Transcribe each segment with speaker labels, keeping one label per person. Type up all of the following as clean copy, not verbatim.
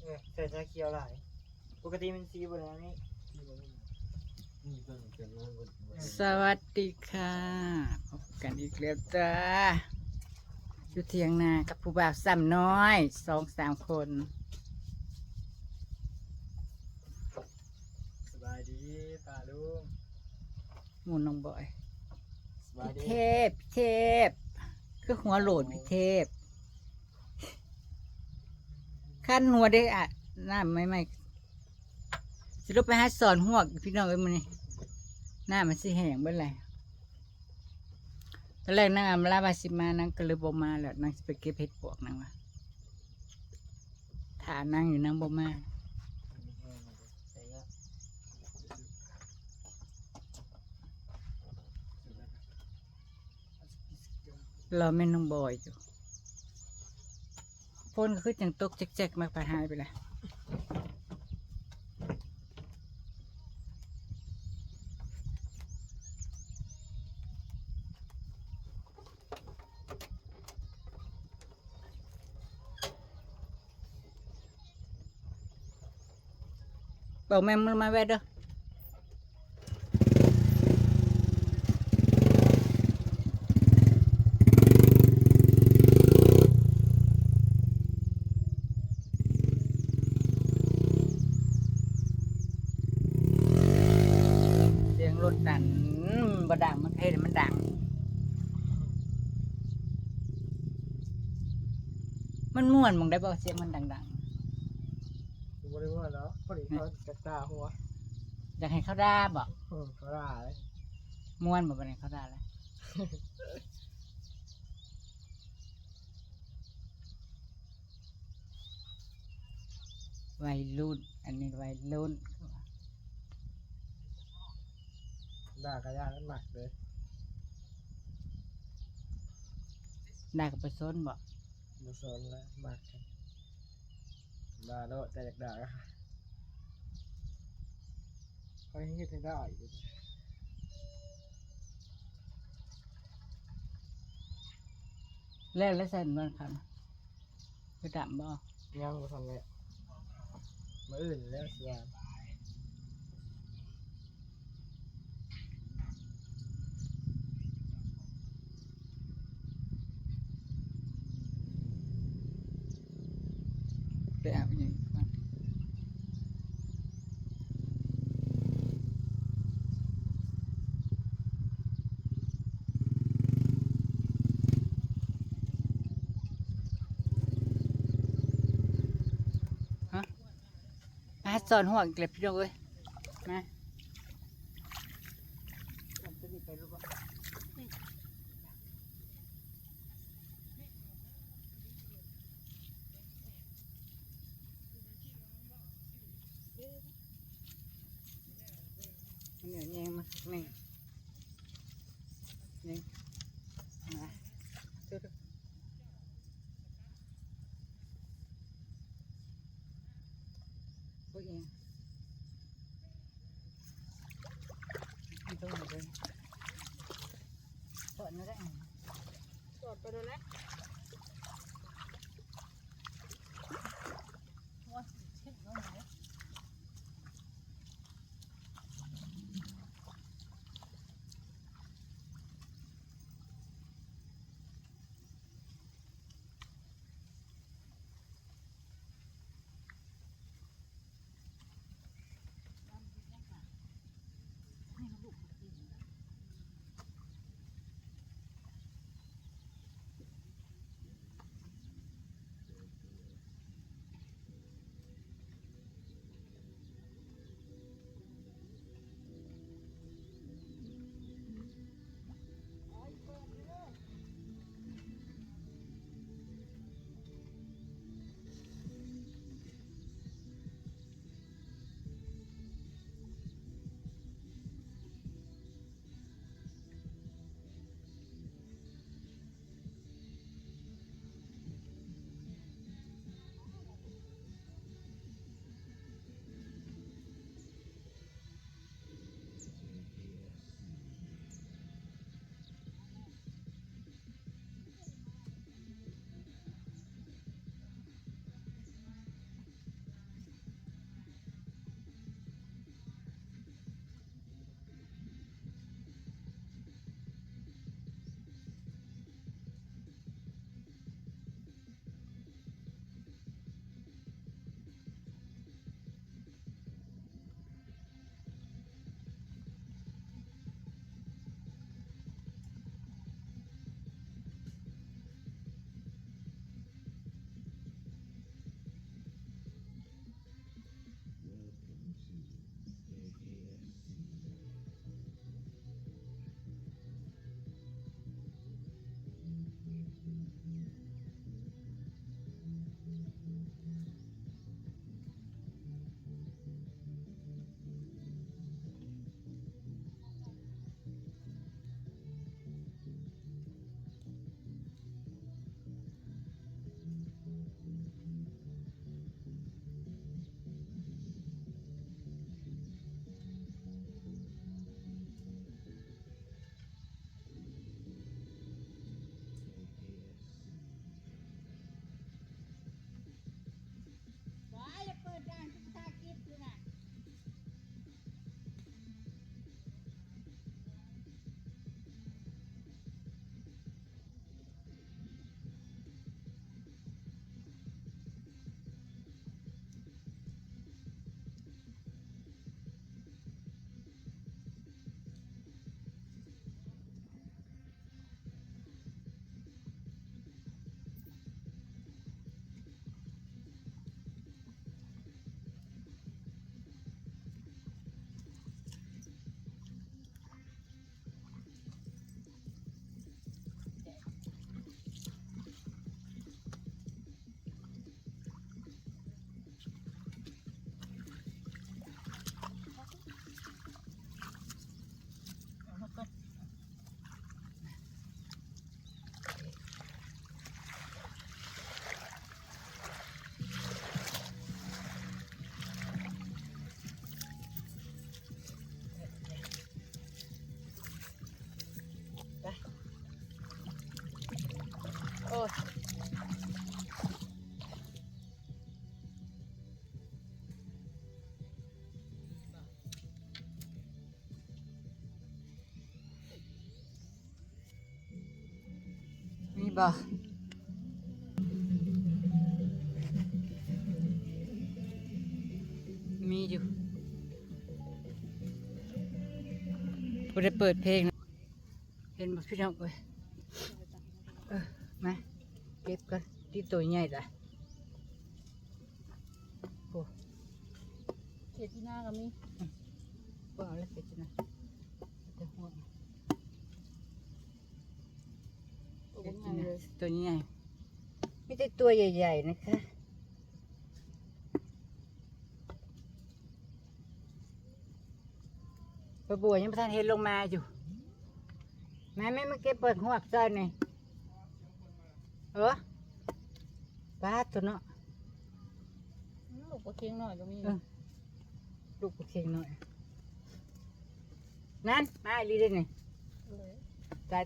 Speaker 1: ใส่ชาเขียวหลายปกติมันสีบนนี้
Speaker 2: สวัสดีค่ะพบกันอีกแล้วจ้าอยู่เถียงนากับผู้บ่าวซ้ำน้อย2-3 คน
Speaker 1: สบายดีป่าลุง
Speaker 2: หมูน้องบอย
Speaker 1: สบาย
Speaker 2: พี่
Speaker 1: ดี
Speaker 2: เทพพี่เทพคือหัวโหลดพี่เทพขั้นหัวได้อ่ะน้ำไม่สิลบไปหาสอนหัวพี่น้องเอ้ยมื้อนี้หน้ามันสิแห้งเบิดเลยตอนแรกนางอำลาบาสิมานั่งก็เลยบ่มาแล้วนางสิไปเก็บเห็ดปวกนางว่าถานั่งอยู่นางบ่มาเราแม่นน้องบอยอยู่ฝนก็คือจังตกแจ๊กๆมาไปหายไปเลยบอกแม่มือมาแวะเด้อเสียงรถดันบ่ดังมันเท่มันดังมันม่วนมึงได้บ่เสียงมันดัง
Speaker 1: บริวารแล้วพอดีเขากระตาหัว
Speaker 2: ๆอยากให้เขาด่าบ่
Speaker 1: เขาด่าเลย
Speaker 2: ม่วนบ่บัดนี้เขาด่าเลยวัยรุ่นอันนี้วัยรุ่น
Speaker 1: ด่ากระยากันหนักเลย
Speaker 2: ด่ากับไปซ้นบ่
Speaker 1: มาสอนแล้วหนักกันด่าแล้วแต่อยากด่าก็เขาให้ถึงได้อยู่
Speaker 2: แล้วใส่มันคันไปดำบ่
Speaker 1: ยังมาทำไงมาอื่นแล้วเสีย
Speaker 2: ไปอาบอย่างนี้ฮะมาสอนหัวอีกแล้วพี่น้องเอ้ยมาไปรู้บ่เหนื่อยแยงมานี่นี่มาดูดูพวกเองไม่ต้องมาเลยสอนไม่ได้สอนไปเลยนะว่าเช็ดน้องไหน บ่มีอยู่บ่ได้เปิดเพลงนะเห็นบ่พี่น้องเอ้ยมาเก็บกันที่ตัวใหญ่ละโอ้
Speaker 3: เขตที่หน้าก็มี
Speaker 2: บ่เอาแล้วเก็บจ้ะนะจะห่วง
Speaker 3: ตัว
Speaker 2: เก็บ
Speaker 3: ให
Speaker 2: จ้ะ
Speaker 3: ญ่
Speaker 2: นะ
Speaker 3: เลย
Speaker 2: ตัวใหญ่ไม่ได้ตัวใหญ่ๆนะคะปลาบัวยังไม่ทันเห็นลงมาอยู่แม่มาเก็บเปิดหัวใจหน่อยป้าตัวเนาะ
Speaker 3: ลูกปลาเค็งหน่อยก็มี
Speaker 2: ลูกกูเข่งหน่อยนั่นมาอีหลีเด้นี่
Speaker 3: เลย
Speaker 2: ตา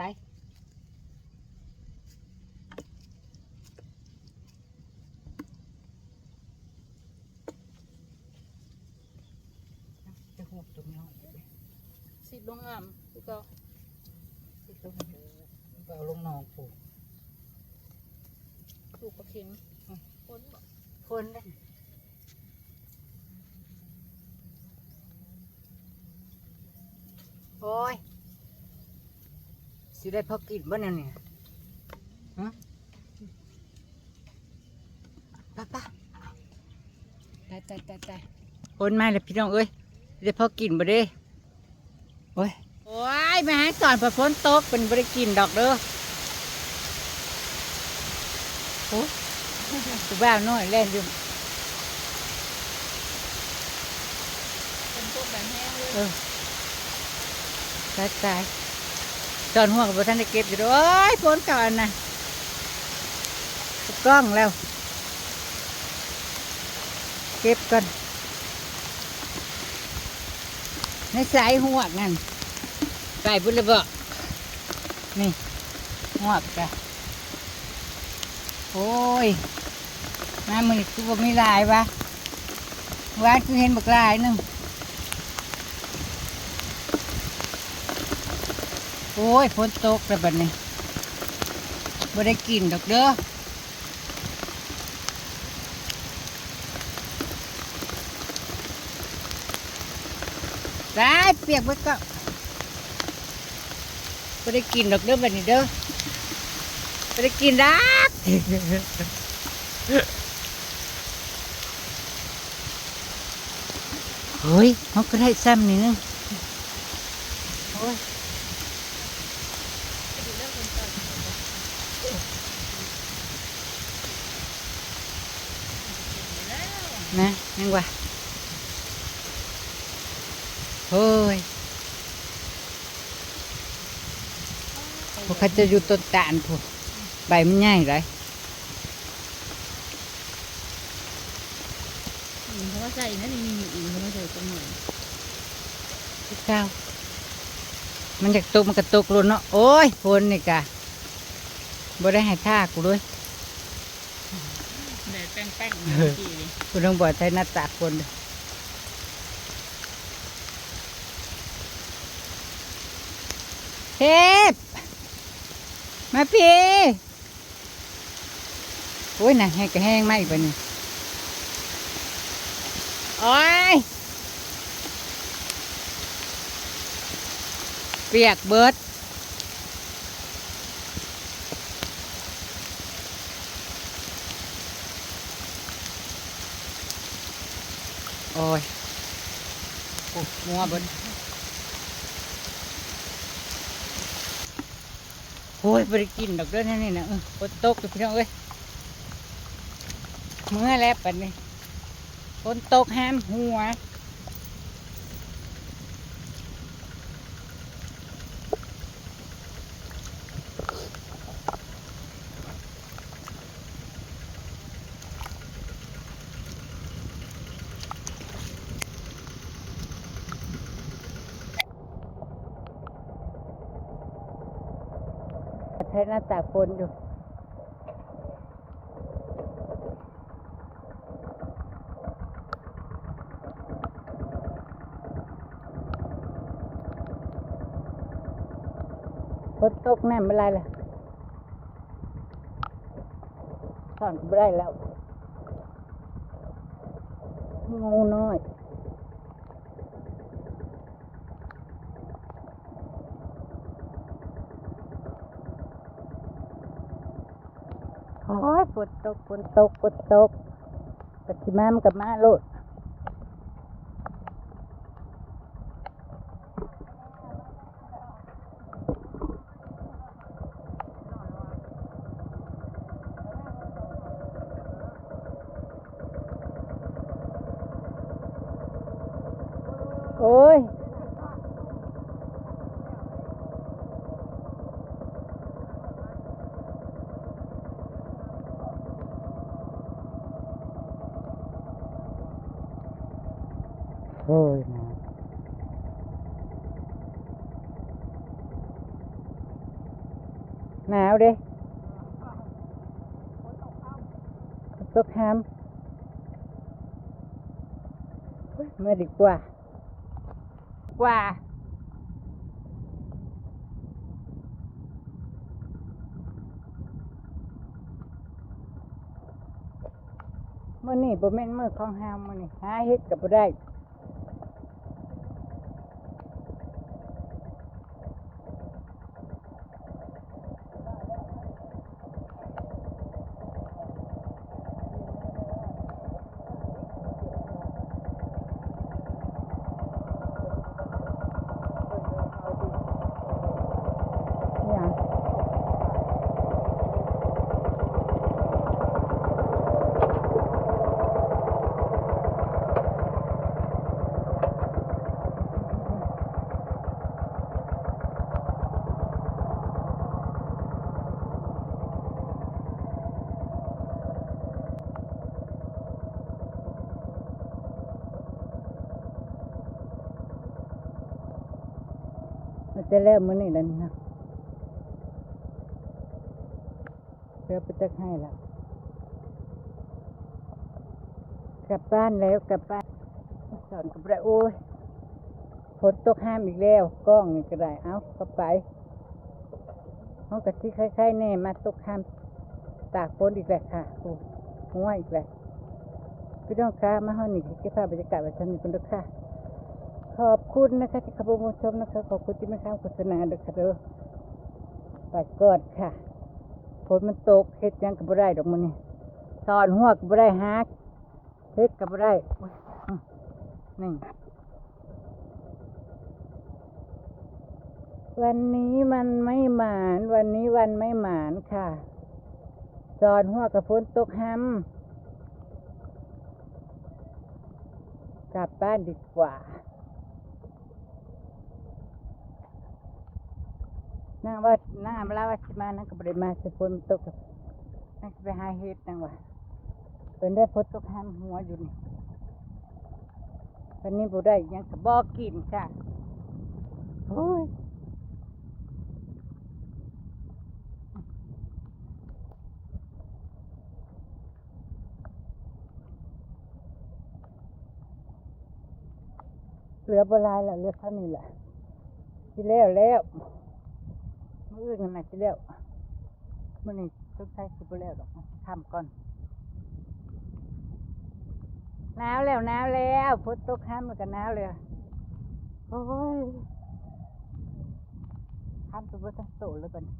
Speaker 2: ยจะหัวตัวน้อย
Speaker 3: สิบลงงามพี่ก็
Speaker 2: ที่ต้องเอาลงหนองปลูก
Speaker 3: ลูกปลาเค็งคนบอก
Speaker 2: คนเลยโอ้ยสิได้พอกินบ่เนี่ยฮะป้าตายคนมาเลยพี่น้องเอ้ยได้พอกินบ่เด้โอ้ยมาหาสอนพอฝนตกเป็นบ่ได้กินดอกเด้อโอ้กูบ้าน้อยเล่นอยู่
Speaker 3: เป็นพวกแบบแห้งเลย
Speaker 2: ตายตอนห่วงกับท่านได้เก็บอยู่ด้วยโอ้ยฝนก่อนนะถูกกล้องแล้ว เก็บก่อนในสายห่วงนั่นไก่บุญระเบาะนี่ห่วงจ้ะโอ้ยมามือนี่คือบ่มีลายวะวานคือเห็นบักลายหนึงโอ้ยฝนตกแล้วบัดนี้บ่ได้กินดอกเด้อได้เปียกไว้ก็บ่ได้กินดอกเด้อบัดนี้เด้อบ่ได้กินดัก เฮ้ยเขาก็ได้ซ้ำนี่นึงโอ้ยนะยังวะเฮ้ยพวกเขาจะอยู่ต้นตาลพวกใบมันใหญ่เลย
Speaker 3: เพราะว่าใส่นั่นมีอยู่อีกเพราะว่าใส่ตรงหน่อย
Speaker 2: พี่เจ้ามันอยากตกมันก็ตกรุนเนาะโอ้ยฝนนี่กะบ่ได้ให้ท่ากูด้วย
Speaker 3: แดดแป้งๆเมื่อกี้เลย
Speaker 2: กูต้องบอกใช้หน้าตากคนเลยเทพมาพี่โอ้ยน่ะแห้งก็แห้งไหมอีกปะนี่โอ้ยเปียกเบิดโอ้ยโอ้มัวเบิดโอ้ยบริกินดอกเด้อนี่นะฝนตกอยู่พี่น้องเอ้ยเมื่อแล้วปัดนี้ฝนตกห้ามหัวใช้หน้าตากฝนอยู่ฝนตกแน่ไม่ไรล่ะ ซ่อนก็ไม่ได้แล้วงูน้อยโอ้ยฝนตกฝนตกฝนตกปัจจิมามันกับมาโลดโอ้ยโอ้ยหนาวเด้ตกห้ามไม่ดีกว่ามื้อนี้บ่แม่นมื้อของห้ามมื้อนี้หาเฮ็ดก็บ่ได้เนี่ยมันจะแล้วมื้อนี้แล้วนี่นะเพื่อไปจักให้ล่ะกลับบ้านแล้วกลับบ้านสอนกับได้โอ้ยฝนตกห้ามอีกแล้วกล้องนี่ก็ได้เอ้าก็ไปห้องกะทิคล้ายๆแน่มาตกห้ามตากฝนอีกแล้วค่ะโอ้หัวอีกแล้วพี่น้องคะมาห้องนี้เก็บภาพบรรยากาศไว้ท่านนี้คุณด้วยค่ะขอบคุณนะคะที่เข้ามาชมนะคะขอบคุณที่ไม่ข้ามโฆษณาด้วยค่ะเด้อไปก่อนค่ะฝนมันตกเฮ็ดหยังก็บ่ได้ดอกมื้อนี้สอนหัวก็บ่ได้ฮักเฮ็ดก็บ่ได้อุ๊ยนี่วันนี้มันไม่หมานวันนี้วันไม่หมานค่ะสอนหัวกับฝนตกห้ำกลับบ้านดีกว่านั่งว่านั่งอำลาว่าสิมานั่งก็บ่ได้มาสิฝนตกกับนั่งสิไปหาเฮ็ดนั่งว่าเป็นได้ฝนตกห้ำหัวอยู่นี่วันนี้บ่ได้หยังก็บ่กินค่ะโอ้ยเหลือบ่หลายแล้วเหลือเท่านี้แหละสิแล้วมื้ออื่นนั่นน่ะสิแล้วมื้อนี้ต้องใช้สิบ่แล้วดอกทำก่อนหนาวแล้วฝนตกห้ามมันก็หนาวเลยโอ้ยทำตัวบ่ทั้งโตเลยบัดนี้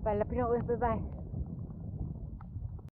Speaker 2: ไปแล้วพี่น้องเอ้ยบ๊ายบาย